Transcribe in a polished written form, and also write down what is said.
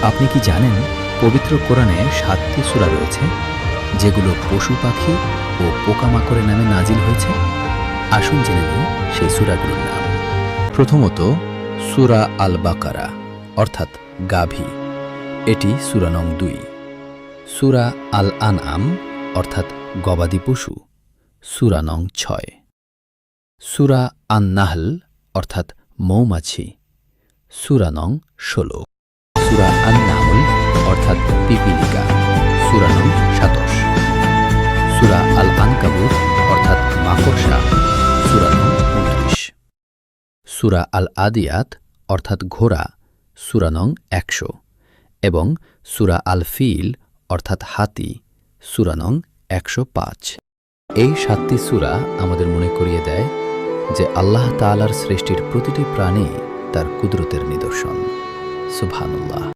আপনি কি জানেন পবিত্র কোরআনে ৭টি সূরা রয়েছে যেগুলো পশু পাখি ও পোকামাকড়ের নামে নাজিল হয়েছে? আসুন জেনে নিই সেই সূরাগুলোর নাম। প্রথমত সূরা আল বাকারা অর্থাৎ গাভী, এটি সূরা নং ২। সূরা আল আনআম অর্থাৎ গবাদি পশু, সূরা নং ৬। সূরা আন নাহল অর্থাৎ মৌমাছি, সূরা নং ১৬। সূরা আন নামল অর্থাৎ পিপীলিকা, সূরা নং ২৭। সূরা আল আনকাবুত অর্থাৎ মাকড়সা, সূরা নং ২৯। সূরা আল আদিয়াত অর্থাৎ ঘোড়া, সূরা নং ১০০ এবং সূরা আল ফিল অর্থাৎ হাতি, সূরা নং ১০৫। এই ৭টি সূরা আমাদের মনে করিয়ে দেয় যে আল্লাহ তাআলার সৃষ্টির প্রতিটি প্রাণী তার কুদরতের নিদর্শন। সুবহানাল্লাহ।